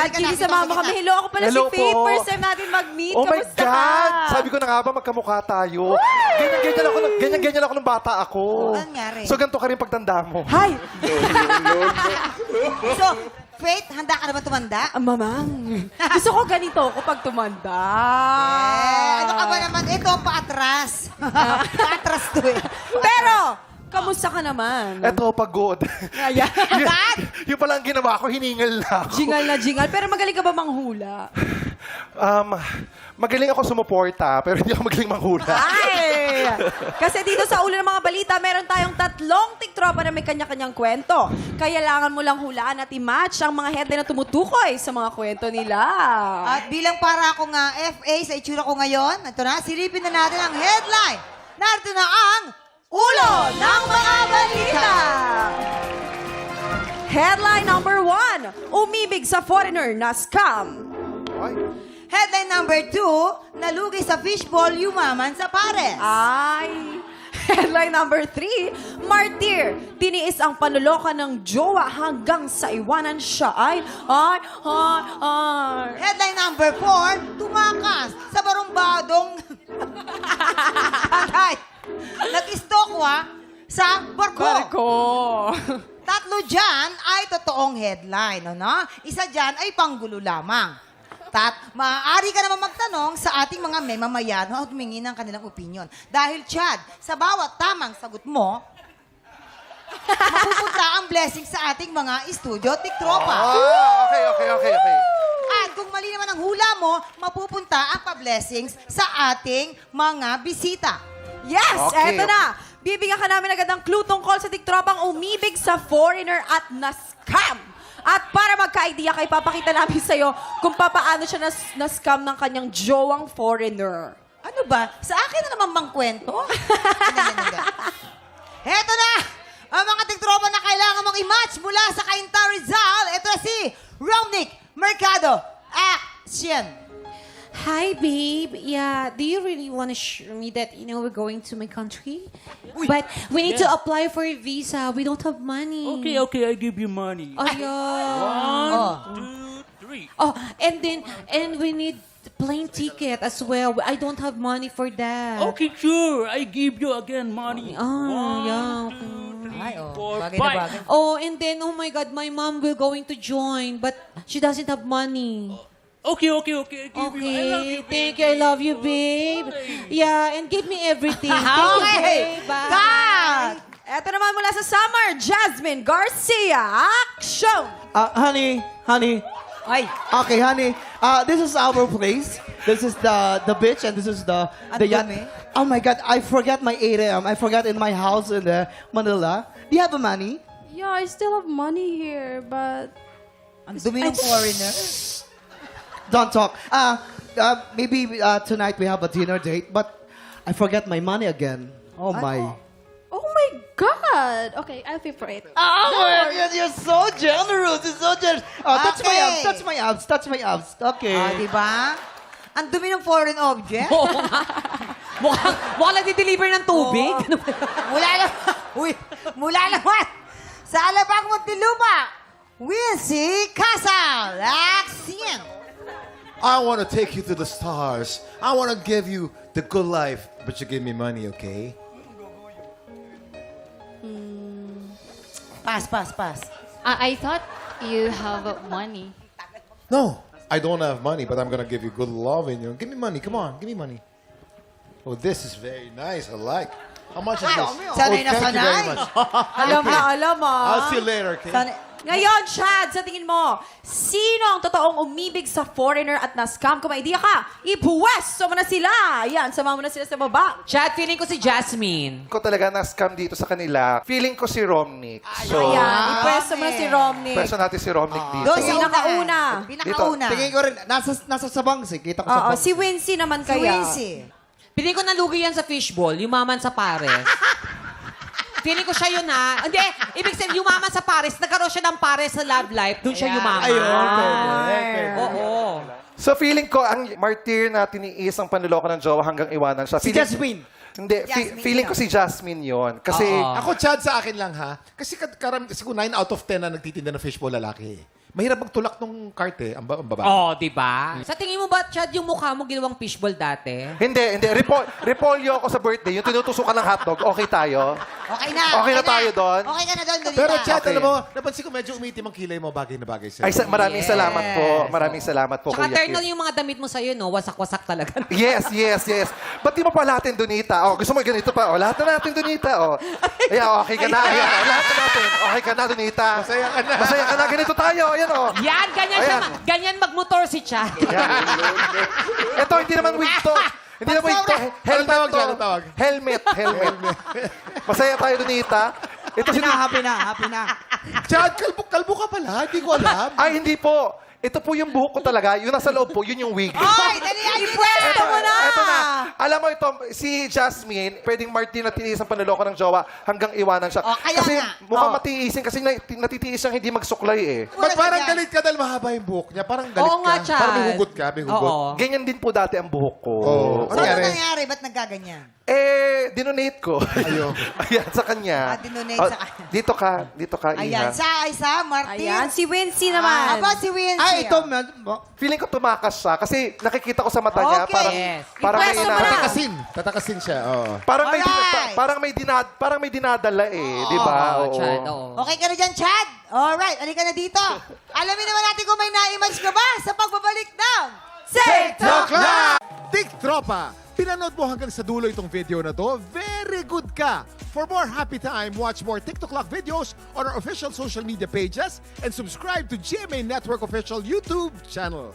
Chad, hindi sa mama kami. Hello, ako pala Hello si Faith. po. First time natin mag-meet. Oh my Kamusta God! ka? Sabi ko na nga ba, magkamukha tayo. Ganyan-ganyan ako nung bata ako. Ano nangyari? So, ganito ka rin pagtanda mo. Hi! So, Faith, handa ka naman tumanda? Mamang. Gusto ko ganito ako pag tumanda. Ano ka ba naman? Ito, paatras. Paatras to eh. Pero, kamusta ka naman? Eto, pagod. Ayan. Yung pala ang ginawa ko, hiningal na ako. Jingal na jingal. Pero magaling ka ba manghula? Magaling ako sumuporta, pero hindi ako magaling manghula. Ay! Kasi dito sa ulo ng mga balita, meron tayong 3 tiktropa na may kanya-kanyang kwento. Kailangan mo lang hulaan at i-match ang mga headline na tumutukoy sa mga kwento nila. At bilang para akong FA sa itsura ko ngayon, ito na, silipin na natin ang headline. Narito na ang Ulo ng mga balita! Headline number 1, umibig sa foreigner na scam. Ay. Headline number 2, nalugi sa fishball, yumaman sa pares. Ay! Headline number 3, martir, tiniis ang panuloka ng jowa hanggang sa iwanan siya. Ay! Headline number 4, tumakas sa barumbadong patay. Nag-istokwa sa barko. Barko! 3 dyan ay totoong headline. Ano? Isa dyan ay panggulo lamang. Maaari ka naman magtanong sa ating mga mamamayan at humingi ng kanilang opinion. Dahil, Chad, sa bawat tamang sagot mo, mapupunta ang blessing sa ating mga studio tiktropa. Okay. At kung mali naman ang hula mo, mapupunta ang pa-blessings sa ating mga bisita. Yes! Okay. Eto na! Bibigyan ka namin agad ng clue tungkol sa tiktropang umibig sa foreigner at na-scam. At para magka-idea kayo, papakita namin sa'yo kung paano siya na-scam ng kanyang jowang foreigner. Ano ba? Sa akin na naman bang kwento? Hindi. Heto na! Ang mga tiktropa na kailangan mong i-match mula sa Cainta Rizal. Ito na si Romnick Mercado. Action! Hi, babe. Yeah, do you really want to show me that, we're going to my country? But we need to apply for a visa. We don't have money. Okay, I give you money. Oh, yeah. 1, 2, 3. Oh, and we need plane ticket as well. I don't have money for that. Okay, sure. I give you again money. Oh, yeah. 1, 2, 3, Ay, oh. 4, Bagay na bagay. 5. Oh, and then, oh my God, my mom will going to join, but she doesn't have money. Okay. I give you. I love Okay, you, thank you. I love you, babe. Yeah, and give me everything. Thank you, Okay. babe. Bye. Cut! Eto naman mula sa Summer, Jasmine Garcia. Action! Honey. Ay, Okay, honey. This is our place. This is the beach, and this is the yacht. dami. Oh my God, I forgot my ATM. I forgot in my house in Manila. Do you have the money? Yeah, I still have money here, but ang dumi ng foreigner. Don't talk. Maybe tonight we have a dinner date, but I forgot my money again. Oh my. oh my God! Okay, I'll pay for it. Oh my God, you're so generous. You're so generous. Oh, touch my Okay. abs. Touch my abs. Touch my abs. Okay. Diba? Ang dumi ng foreign object. Mukhang nagdi-deliver ng tubig. Mula naman sa Alabang Muntinlupa, Wincy Casal. Action! I want to take you to the stars. I want to give you the good life, but you give me money, okay? Pass. I thought you have money. No, I don't have money, but I'm going to give you good love in you. Give me money. Come on, give me money. Oh, this is very nice. I like. How much is this? Sanay na thank you sanay. very much. Alam I'll see you later, okay? Ngayon, Chad, sa tingin mo, sino ang totoong umibig sa foreigner at na-scam? Kung may idea ka, ipuwesto mo na sila. Yan, sama mo na sila sa baba. Chad, feeling ko si Jasmine. Ko talaga na-scam dito sa kanila. Feeling ko si Romnick. So, Ayan, ipuwesto mo na si Romney. pwesto natin si Romnick dito. Doon sa Pinakauna. Pinakauna. Tingin ko rin, nasa sabang. Kita ko sa Oo, bang. si Wincy naman Si kaya. Wincy. Feeling ko nalugi yan sa fishball, yumaman sa pares. Feeling ko siya yun, ha? Hindi, ibig sabihin, yumaman sa pares, nagkaroon siya ng pares sa love life, doon siya yumaman. Ayun, pwede. Oo. So feeling ko, ang martir na tiniis ang panluloko ng jowa hanggang iwanan siya. Si Feeling- Jasmine. Hindi, Jasmine feeling yun. ko si Jasmine yon. Kasi, Ako, Chad, sa akin lang, ha? Kasi siguro 9 out of 10 na nagtitinda ng fishball lalaki. Mahirap magtulak nung cart eh, ang babae. Oh, di ba? Sa tingin mo ba, Chad, yung mukha mo ginawang fishball dati? Hindi. Repolyo ako sa birthday. Yung tinutusukan ng hotdog, okay tayo? Okay na. Okay na tayo doon? Okay ka na doon, Donita. Pero Chad, Okay. alam mo, napansin ko medyo umitim ang kilay mo, bagay na bagay sa'yo. Ay, maraming Yes. salamat po. Maraming salamat po, Tsaka Kuya eternal Kim. yung mga damit mo sa'yo, no? Wasak-wasak talaga. Yes. Ba't di mo pa lahatin, Donita? Oh, gusto mo ganito pa? Oh, lahat na natin, Donita. Oh. Ayan, okay ka na. Ayan, oh, lahat na natin. Okay ka na, Donita. Masaya ka na. Masaya ka na. Ganito tayo. Ayan, oh. Yan, ganyan siya. Ayan. Ganyan magmotor si Chad. Ito, hindi naman wig to. Hindi naman wig to. Helmet tawag to. dyan? Anong tawag? Helmet. Masaya tayo, Donita. Ito si Happy na. Chad, kalbo ka pala. Hindi ko alam. Ay, hindi po. Ito po yung buhok ko talaga. Yung nasa loob po, yun yung wig. Ay, dali, Ipwesto mo na! Ito na. Alam mo ito, si Jasmine, pwedeng Martin na tiniis ang panloloko ng jowa hanggang iwanan siya. Oh, kaya kasi nga. mukhang Oh. matiisin kasi natitiis siyang hindi magsuklay eh. Ba't parang ganyan. galit ka dahil mahaba yung buhok niya? Parang galit Oo nga, ka. Chad. Parang may hugot ka, may hugot. Oo. Ganyan din po dati ang buhok ko. Oo. So, Ano ano nangyari? nangyari? Ba't nagkaganyan? Dinonate ko. Ayun. Ayan, sa kanya. Dinonate Oh, sa kanya. Dito ka, Ayan, Iha. Isa, Martin. Ayan, si Wincy naman. Aba, si Wincy. Ay, ito, Feeling ko tumakas siya kasi nakikita ko sa mata niya Okay. parang Yes. parang may Ipwesto mo na. Tatakasin siya. Oo. parang may dinadala eh, di ba? Oo, Oo. Chad, oo. Okay ka na dyan, Chad? Alright, alika na dito. Alamin naman natin kung may na-image ka ba sa pagbabalik ng TikTok! Tik Tropa! Pinanood mo hanggang sa dulo itong video na to? Very good ka! For more happy time, watch more TikTok Clock videos on our official social media pages and subscribe to GMA Network official YouTube channel.